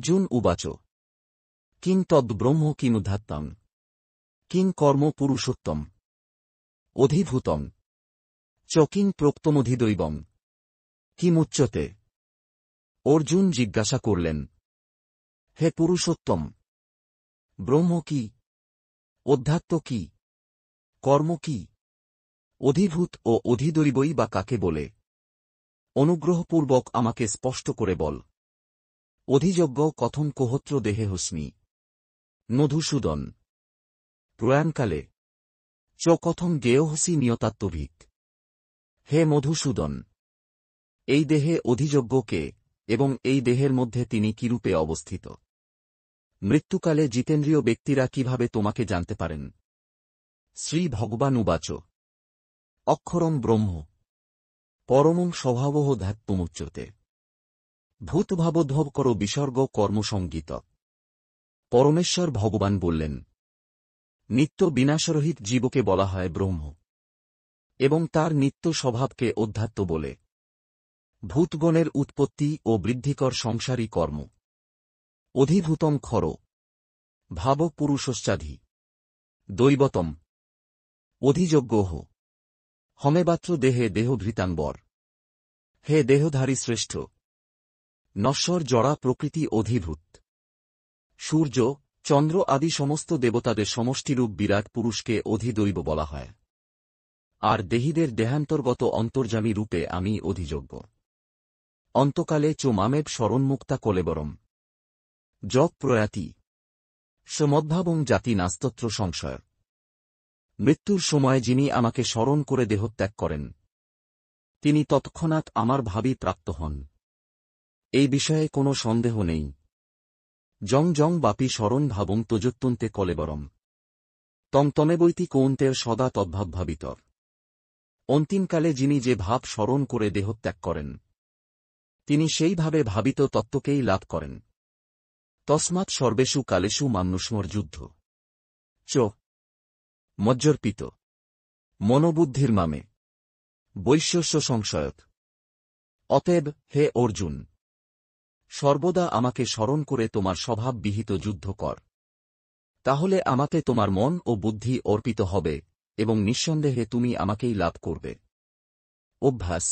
অর্জুন উবাচ king তদ্ব্রহ্ম কিমুদ্ধাত্তং king কর্ম পুরুষোত্তম অধিভূতং চ king প্রোক্তমধিদৈবং কিমুচ্যতে। Arjun জিজ্ঞাসা করলেন, হে পুরুষোত্তম, ব্রহ্ম কি, অধ্যাত্ম কি, কর্ম কি, অধিভূত ও অধিদৈবই বা কাকে বলে? অনুগ্রহপূর্বক আমাকে স্পষ্ট করে বল। অধিযজ্ঞ কথম কোহত্র দেহে হস্মি। মধুসূদন। প্রয়াণকালে চ কথম জ্ঞেয়হসি নিয়তাত্ত্বভিক। হে মধুসূদন, এই দেহে অধিযজ্ঞ কে, এবং এই দেহের মধ্যে তিনি কিরূপে অবস্থিত? মৃত্যুকালে জিতেন্দ্রীয় ব্যক্তিরা কিভাবে তোমাকে জানতে পারেন? শ্রী ভগবান উবাচ অক্ষরং ব্রহ্ম পরমং স্বভাবঃ ধ্যাত্তমুচ্যতে। ভূতভাবোদ্ভব করো বিসর্গ কর্মসঙ্গীত। পরমেশ্বর ভগবান বললেন, নিত্য বিনাশরহিত জীবকে বলা হয় ব্রহ্ম, এবং তার নিত্য স্বভাবকে অধ্যাত্ম বলে। ভূতগণের উৎপত্তি ও বৃদ্ধিকর সংসারী কর্ম। অধিভূতং খর ভাব পুরুষশ্চাধি দৈবতম অধিযজ্ঞঃ হমেবাত্র দেহে দেহভৃতাঙ্বর। হে দেহধারী শ্রেষ্ঠ, নশ্বর জড়া প্রকৃতি অধিভূত। সূর্য, চন্দ্র আদি সমস্ত দেবতাদের সমষ্টিরূপ বিরাট পুরুষকে অধিদৈব বলা হয়। আর দেহীদের দেহান্তর্গত অন্তর্যামী রূপে আমি অধিযজ্ঞ। অন্তকালে চ মামেব শরণমুক্তা কলেবরম যৎ প্রয়াতি সমদ্ভাবং জাতি নাস্তত্র সংশয়। মৃত্যুর সময় যিনি আমাকে স্মরণ করে দেহত্যাগ করেন, তিনি তৎক্ষণাৎ আমার ভাবী প্রাপ্ত হন, এই বিষয়ে কোনো সন্দেহ নেই। জং জং বাপি স্মরণ ভাবং তজত্যন্তে কলেবরম তং তমেবৈতি কৌন্তের সদা তদ্ভাবভাবিতর। অন্তিমকালে যিনি যে ভাব স্মরণ করে দেহত্যাগ করেন, তিনি সেইভাবে ভাবিত তত্ত্বকেই লাভ করেন। তস্মাৎ সর্বেষু কালেষু মান্নুষ্মর যুদ্ধ চ মজ্জর্পিত মনোবুদ্ধির মামে বৈশ্যস্য সংশয়ত। অতএব হে অর্জুন, সর্বদা আমাকে স্মরণ করে তোমার স্বভাব বিহিত যুদ্ধ কর। তাহলে আমাকে তোমার মন ও বুদ্ধি অর্পিত হবে, এবং নিঃসন্দেহে তুমি আমাকেই লাভ করবে। অভ্যাস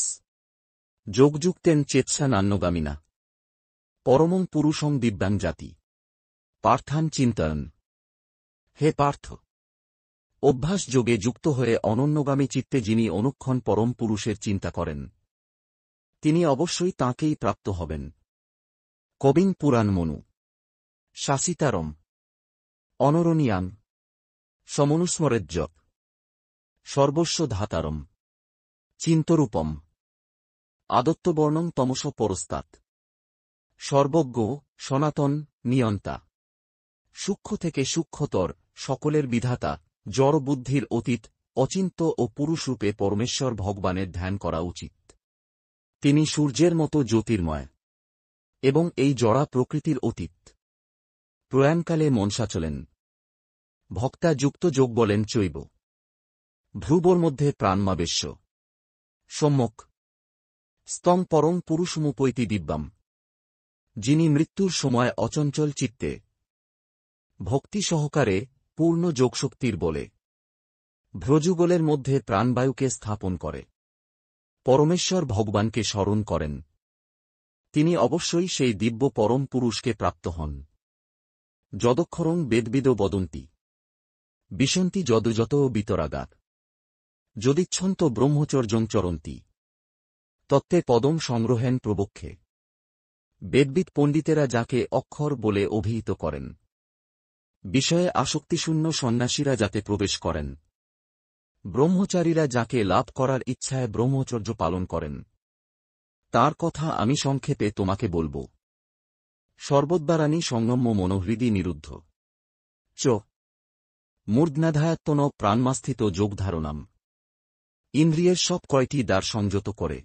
যোগযুক্তেন চেতসা নান্যগামিনা পরমং পুরুষং দিব্যাং জাতি পার্থান চিন্তয়ন। হে পার্থ, অভ্যাস যোগে যুক্ত হয়ে অনন্যগামী চিত্তে যিনি অনুক্ষণ পরম পুরুষের চিন্তা করেন, তিনি অবশ্যই তাঁকেই প্রাপ্ত হবেন। কবিং পুরাণমনু শাসিতারম অনরণীয়াং সমনুস্মরেজ্জপ সর্বস্ব ধাতারম চিন্তরূপম আদত্তবর্ণং তমস পরস্তাৎ। সর্বজ্ঞ, সনাতন, নিয়ন্তা, সূক্ষ্ম থেকে সূক্ষ্মতর, সকলের বিধাতা, জড় বুদ্ধির অতীত, অচিন্ত্য ও পুরুষরূপে পরমেশ্বর ভগবানের ধ্যান করা উচিত। তিনি সূর্যের মতো জ্যোতির্ময়, এবং এই জড়া প্রকৃতির অতীত। প্রয়াণকালে মনসাচলেন। ভক্তা যুক্ত যোগ বলেন চৈব ভ্রুবর মধ্যে প্রাণমাবেশ্য সম্যক স্তং পরং পুরুষমুপৈতি দিব্যাম। যিনি মৃত্যুর সময় অচঞ্চল চিত্তে ভক্তি সহকারে পূর্ণ যোগশক্তির বলে ভ্রযুগলের মধ্যে প্রাণবায়ুকে স্থাপন করে পরমেশ্বর ভগবানকে স্মরণ করেন, তিনি অবশ্যই সেই দিব্য পরম পুরুষকে প্রাপ্ত হন। যদক্ষরং বেদবিদো বদন্তি বিশন্তি যদযত বিতরাগাৎ যদিচ্ছন্ত ব্রহ্মচর্যং চরন্তি তত্ত্বে পদম সংগ্রহেন প্রবক্ষে। বেদবিদ পণ্ডিতেরা যাকে অক্ষর বলে অভিহিত করেন, বিষয়ে আসক্তিশূন্য সন্ন্যাসীরা যাতে প্রবেশ করেন, ব্রহ্মচারীরা যাকে লাভ করার ইচ্ছায় ব্রহ্মচর্য পালন করেন, তার কথা আমি সংক্ষেপে তোমাকে বলব। সর্বদ্বারানি সংযম্য মনোহৃদি নিরুদ্ধ চ মূর্ধ্নাধায়াত্তন প্রাণমাস্থিত যোগধারণাম। ইন্দ্রিয়ের সব কয়টি দ্বার সংযত করে,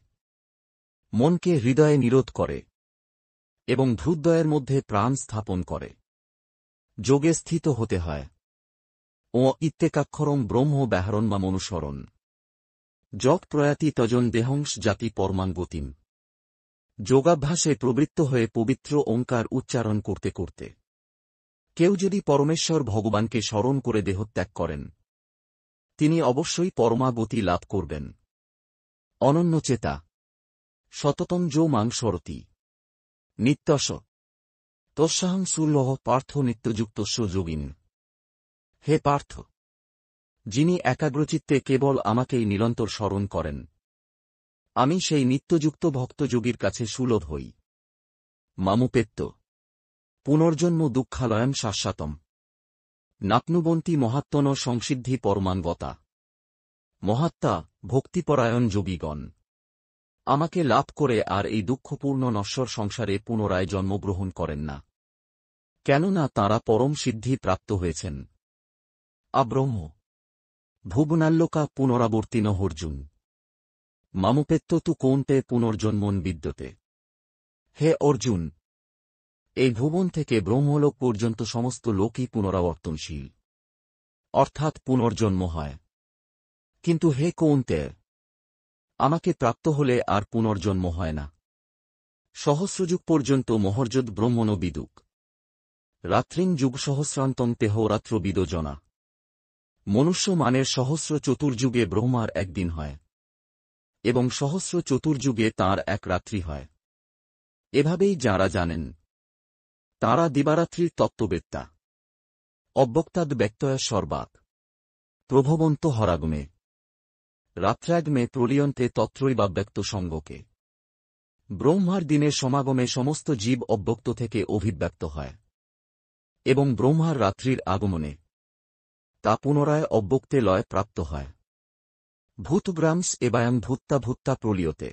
মনকে হৃদয়ে নিরোধ করে, এবং হৃদয়ের মধ্যে প্রাণ স্থাপন করে। যোগে স্থিত হতে হয়। ও ইত্যেকাক্ষরং ব্রহ্ম ব্যাহরণমামনুসরণ যৎ প্রয়াতি তজন দেহংস জাতি পরমাঙ্গতিম। যোগাভ্যাসে প্রবৃত্ত হয়ে পবিত্র ওঙ্কার উচ্চারণ করতে করতে কেউ যদি পরমেশ্বর ভগবানকে স্মরণ করে দেহত্যাগ করেন, তিনি অবশ্যই পরমাগতি লাভ করবেন। অনন্যচেতা সততং যো মাং স্মরতি নিত্যস তস্যাহং সুলভ পার্থ নিত্যযুক্তস্য যোগিন। হে পার্থ, যিনি একাগ্রচিত্তে কেবল আমাকেই নিরন্তর স্মরণ করেন, আমি সেই নিত্যযুক্ত ভক্তযোগীর কাছে সুলভ হই। মামুপেত্য পুনর্জন্ম দুঃখালয়ম শাশ্বতম নাপ্নুবন্তি মহাত্মন সংসিদ্ধি পরমাঙ্গতা। মহাত্মা ভক্তিপরায়ণ যোগীগণ আমাকে লাভ করে আর এই দুঃখপূর্ণ নশ্বর সংসারে পুনরায় জন্মগ্রহণ করেন না, কেননা তাঁরা পরম সিদ্ধি প্রাপ্ত হয়েছেন। আব্রহ্ম ভুবনাল্লোকা পুনরাবর্তিন অর্জুন মামুপেত্য তু কৌন্তে পুনর্জন্মন বিদ্যতে। হে অর্জুন, এই ভুবন থেকে ব্রহ্মলোক পর্যন্ত সমস্ত লোকই পুনরাবর্তনশীল, অর্থাৎ পুনর্জন্ম হয়। কিন্তু হে কৌন্তে, আমাকে প্রাপ্ত হলে আর পুনর্জন্ম হয় না। সহস্রযুগ পর্যন্ত মহর্যদ ব্রহ্মণ বিদুক রাত্রিং যুগ সহস্রান্তং তেহরাত্র বিদোজনা। মনুষ্য মানের সহস্র চতুর্যুগে ব্রহ্মার একদিন হয় এবং সহস্র চতুর্যুগে তাঁর এক রাত্রি হয়। এভাবেই যাঁরা জানেন, তাঁরা দিবারাত্রির তত্ত্ববেত্তা। অব্যক্তাদ ব্যক্তয়া সর্বাক প্রভবন্ত হরাগমে রাত্রাগমে প্রলীয়ন্তে তত্রৈবাব্যক্ত সঙ্গকে। ব্রহ্মার দিনের সমাগমে সমস্ত জীব অব্যক্ত থেকে অভিব্যক্ত হয় এবং ব্রহ্মার রাত্রির আগমনে তা পুনরায় অব্যক্তে লয় প্রাপ্ত হয়। ভূতগ্রামস এবায়ং ভূত্তা ভূত্তা প্রলীয়তে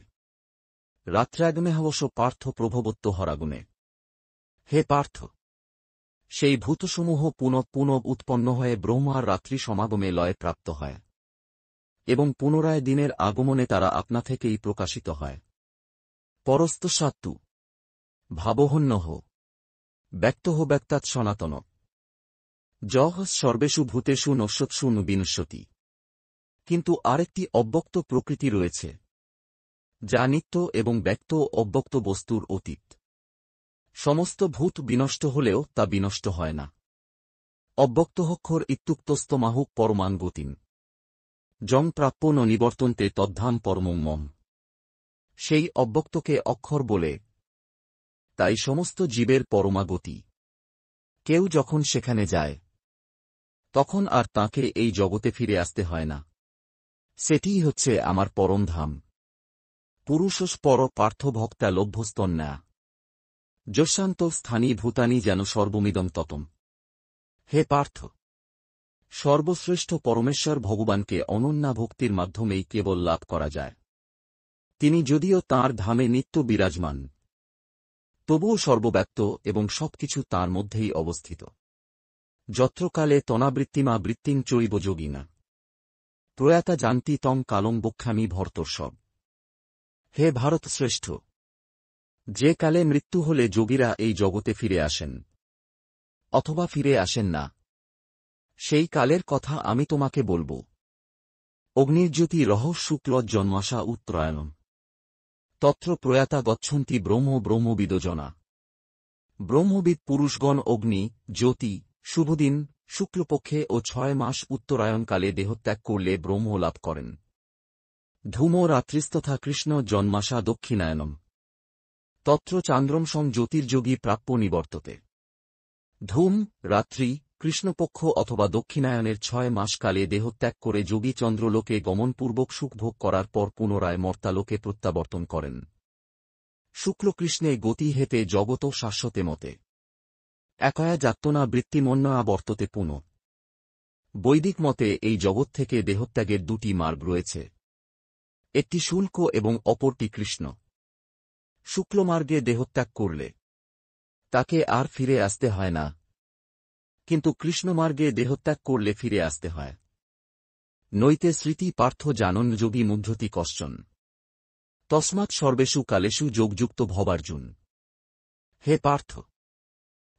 রাত্রাগমে হবশ পার্থ প্রভবত্ব হরাগুণে। হে পার্থ, সেই ভূতসমূহ পুনঃ পুনঃ উৎপন্ন হয়ে ব্রহ্মার রাত্রি সমাগমে লয় প্রাপ্ত হয় এবং পুনরায় দিনের আগমনে তারা আপনা থেকেই প্রকাশিত হয়। পরস্তসাত্তু ভাবহন্যহ ব্যক্তহ ব্যক্তাৎ সনাতন যহ সর্বেষু ভূতেষু নশ্বৎসু নু বিনশ্যতি। কিন্তু আরেকটি অব্যক্ত প্রকৃতি রয়েছে, যা নিত্য এবং ব্যক্ত অব্যক্ত বস্তুর অতীত। সমস্ত ভূত বিনষ্ট হলেও তা বিনষ্ট হয় না। অব্যক্তহক্ষর ইত্যুক্তস্তমাহুক পরমাং গতিম যং প্রাপ্য ন নিবর্তন্তে তদ্ধাম পরমং মম। সেই অব্যক্তকে অক্ষর বলে, তাই সমস্ত জীবের পরমাগতি। কেউ যখন সেখানে যায়, তখন আর তাঁকে এই জগতে ফিরে আসতে হয় না। সেটিই হচ্ছে আমার পরম ধাম। পুরুষস পর পার্থ ভক্তা লভ্যস্তন্যা যশান্ত স্থানী ভূতানি যেন সর্বমিদম ততম। হে পার্থ, সর্বশ্রেষ্ঠ পরমেশ্বর ভগবানকে অনন্যা ভক্তির মাধ্যমেই কেবল লাভ করা যায়। তিনি যদিও তাঁর ধামে নিত্য বিরাজমান, তবুও সর্বব্যাপ্ত এবং সবকিছু তাঁর মধ্যেই অবস্থিত। যত্রকালে তনাবৃত্তিমা বৃত্তিং চৈব যোগিনা প্রয়াতা জান্তি তং কালং বক্ষামি ভর্তর্ষব। হে ভারত শ্রেষ্ঠ, যে কালে মৃত্যু হলে যোগীরা এই জগতে ফিরে আসেন অথবা ফিরে আসেন না, সেই কালের কথা আমি তোমাকে বলব। অগ্নির্জ্যোতি রহস্যুক্ল জন্মাশা উত্তরায়ণম তত্র প্রয়াতা গচ্ছন্তি ব্রহ্ম ব্রহ্মবিদজনা। ব্রহ্মবিদ পুরুষগণ অগ্নি, জ্যোতি, শুভদিন, শুক্লপক্ষে ও 6 মাস উত্তরায়ণকালে দেহত্যাগ করলে ব্রহ্ম লাভ করেন। ধূম রাত্রিস্তথা কৃষ্ণ জন্মাশা দক্ষিণায়নম তত্র চান্দ্রমসং জ্যোতির্যোগী প্রাপ্য নিবর্ততে। ধূম রাত্রি, কৃষ্ণপক্ষ অথবা দক্ষিণায়নের 6 মাস কালে দেহত্যাগ করে যোগী চন্দ্রলোকে গমনপূর্বক সুখভোগ করার পর পুনরায় মর্তালোকে প্রত্যাবর্তন করেন। শুক্লকৃষ্ণে গতি হেতে জগত শাশ্বতে মতে একয়া যাত্তনা বৃত্তিমন্যয়া বর্ততে পুনঃ। বৈদিক মতে এই জগৎ থেকে দেহত্যাগের 2টি মার্গ রয়েছে, একটি শুল্ক এবং অপরটি কৃষ্ণ। শুক্লমার্গে দেহত্যাগ করলে তাকে আর ফিরে আসতে হয় না, কিন্তু কৃষ্ণমার্গে দেহত্যাগ করলে ফিরে আসতে হয়। নৈতে স্মৃতি পার্থ জানন যোগী মুহ্যতি কশ্চন তস্মাৎ সর্বেষু কালেষু যোগযুক্ত ভবার্জুন। হে পার্থ,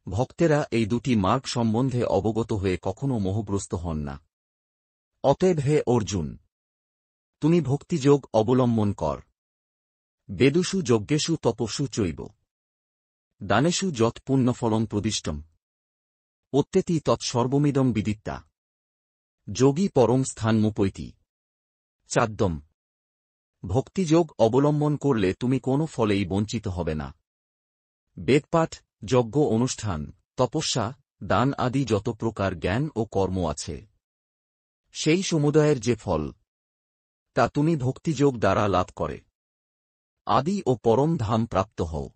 ভক্তেরা এই 2টি মার্গ সম্বন্ধে অবগত হয়ে কখনও মোহগ্রস্ত হন না। অতএব হে অর্জুন, তুমি ভক্তিযোগ অবলম্বন কর। বেদুষু যজ্ঞেষু তপস্যু চৈব দানেষু যৎ পুণ্যফলং প্রদিষ্টম অত্যেতি তৎসর্বমিদং বিদিত্তা যোগী পরম স্থানমুপৈতি চাদ্যম। ভক্তিযোগ অবলম্বন করলে তুমি কোনো ফলেই বঞ্চিত হবে না। বেদপাঠ, যজ্ঞ অনুষ্ঠান, তপস্যা, দান আদি যত প্রকার জ্ঞান ও কর্ম আছে, সেই সমুদায়ের যে ফল, তা তুমি ভক্তিযোগ দ্বারা লাভ করে আদি ও পরম ধাম প্রাপ্ত হও।